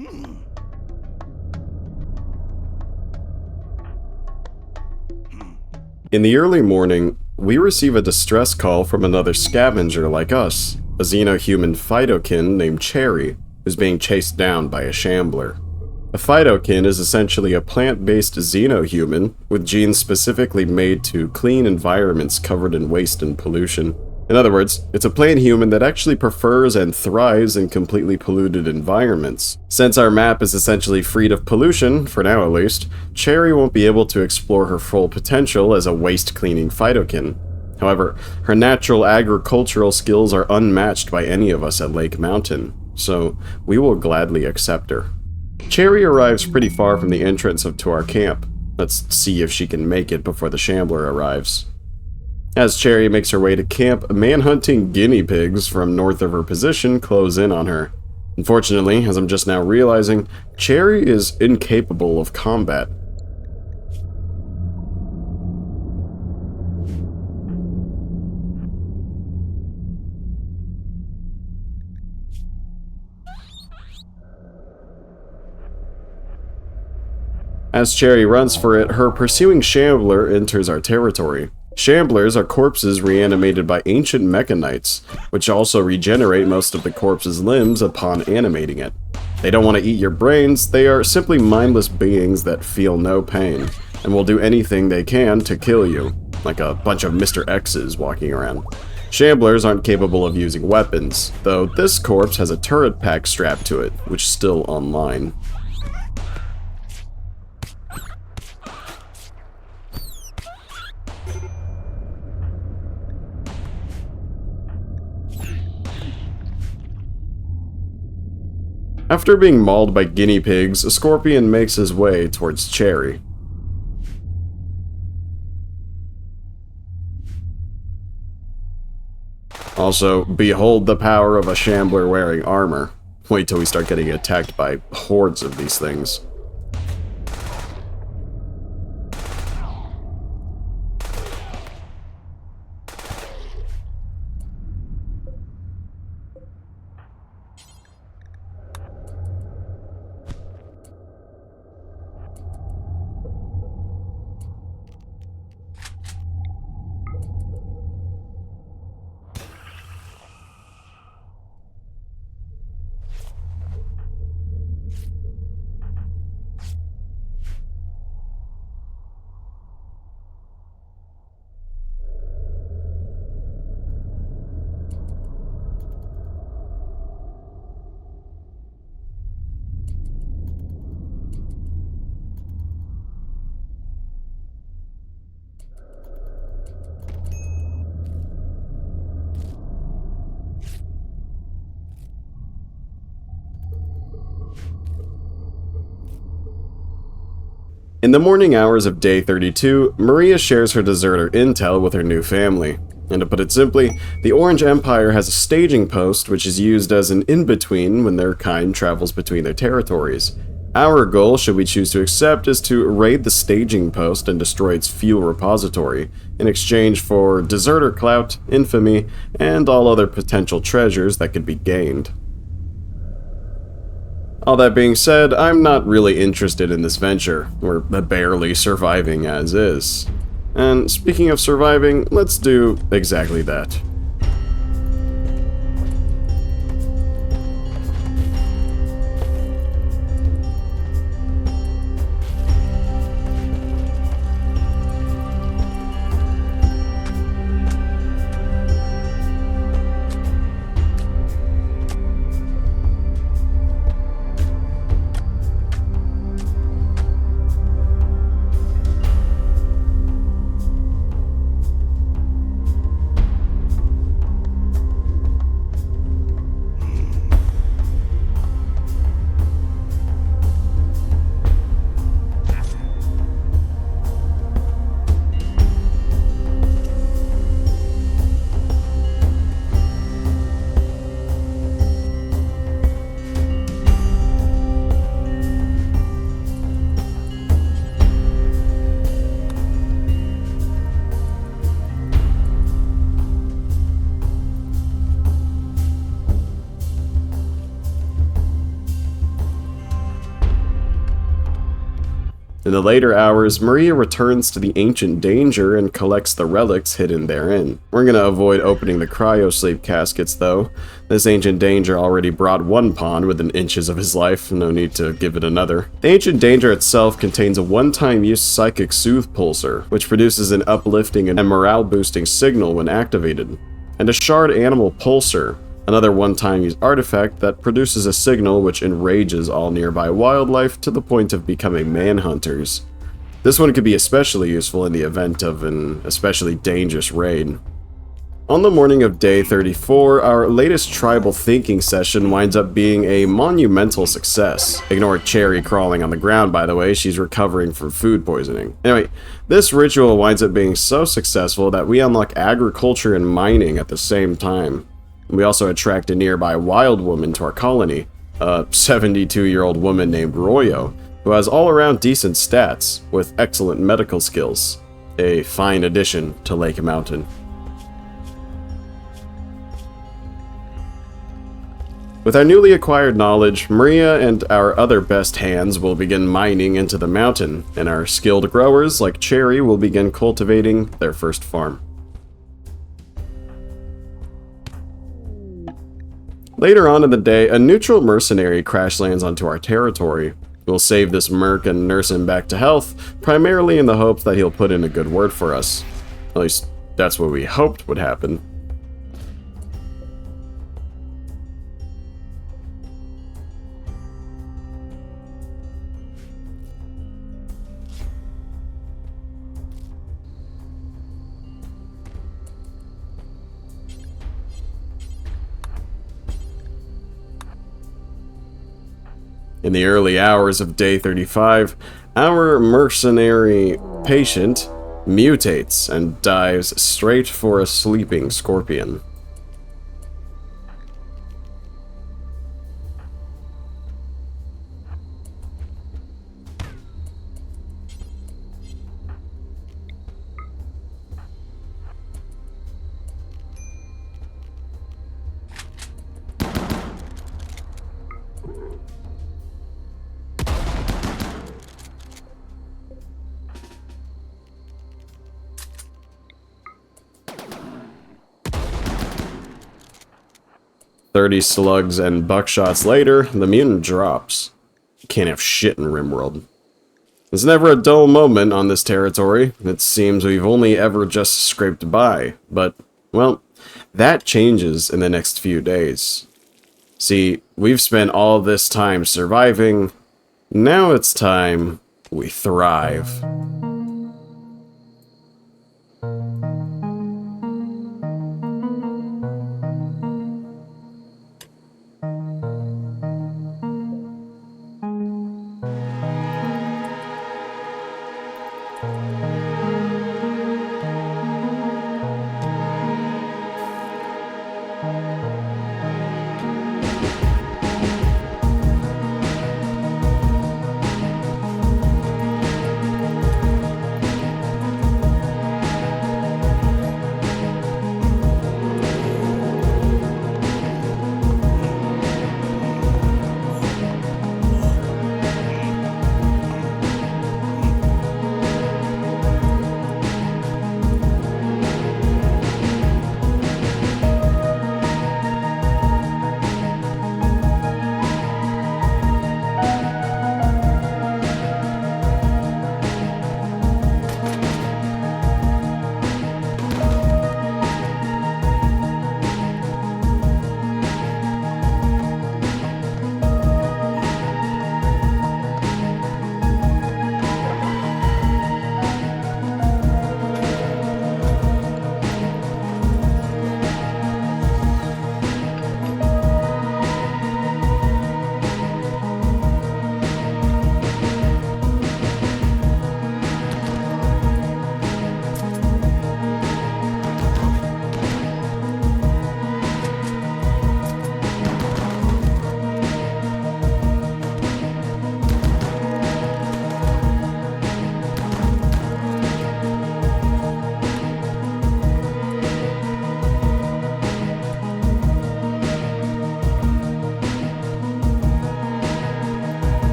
In the early morning, we receive a distress call from another scavenger like us, a xenohuman Phytokin named Cherry, who's being chased down by a shambler. A Phytokin is essentially a plant-based xenohuman with genes specifically made to clean environments covered in waste and pollution. In other words, it's a plant human that actually prefers and thrives in completely polluted environments. Since our map is essentially freed of pollution, for now at least, Cherry won't be able to explore her full potential as a waste-cleaning Phytokin. However, her natural agricultural skills are unmatched by any of us at Lake Mountain, so we will gladly accept her. Cherry arrives pretty far from the entrance to our camp. Let's see if she can make it before the shambler arrives. As Cherry makes her way to camp, manhunting guinea pigs from north of her position close in on her. Unfortunately, as I'm just now realizing, Cherry is incapable of combat. As Cherry runs for it, her pursuing shambler enters our territory. Shamblers are corpses reanimated by ancient mechanites, which also regenerate most of the corpse's limbs upon animating it. They don't want to eat your brains, they are simply mindless beings that feel no pain, and will do anything they can to kill you, like a bunch of Mr. X's walking around. Shamblers aren't capable of using weapons, though this corpse has a turret pack strapped to it, which is still online. After being mauled by guinea pigs, a scorpion makes his way towards Cherry. Also, behold the power of a shambler wearing armor. Wait till we start getting attacked by hordes of these things. In the morning hours of day 32, Maria shares her deserter intel with her new family. And to put it simply, the Orange Empire has a staging post which is used as an in-between when their kind travels between their territories. Our goal, should we choose to accept, is to raid the staging post and destroy its fuel repository, in exchange for deserter clout, infamy, and all other potential treasures that could be gained. All that being said, I'm not really interested in this venture. We're barely surviving as is. And speaking of surviving, let's do exactly that. In the later hours, Maria returns to the ancient danger and collects the relics hidden therein. We're gonna avoid opening the cryosleep caskets though. This ancient danger already brought one pawn within inches of his life, no need to give it another. The ancient danger itself contains a one-time use psychic soothe pulsar, which produces an uplifting and morale boosting signal when activated, and a shard animal pulsar, another one-time use artifact that produces a signal which enrages all nearby wildlife to the point of becoming manhunters. This one could be especially useful in the event of an especially dangerous raid. On the morning of day 34, our latest tribal thinking session winds up being a monumental success. Ignore Cherry crawling on the ground, by the way, she's recovering from food poisoning. Anyway, this ritual winds up being so successful that we unlock agriculture and mining at the same time. We also attract a nearby wild woman to our colony, a 72-year-old woman named Royo, who has all-around decent stats, with excellent medical skills. A fine addition to Lake Mountain. With our newly acquired knowledge, Maria and our other best hands will begin mining into the mountain, and our skilled growers like Cherry will begin cultivating their first farm. Later on in the day, a neutral mercenary crash lands onto our territory. We'll save this merc and nurse him back to health, primarily in the hopes that he'll put in a good word for us. At least, that's what we hoped would happen. In the early hours of day 35, our mercenary patient mutates and dives straight for a sleeping scorpion. "30 slugs and buckshots later, the mutant drops. Can't have shit in RimWorld. There's never a dull moment on this territory. It seems we've only ever just scraped by, but, well, that changes in the next few days. See, we've spent all this time surviving. Now it's time we thrive."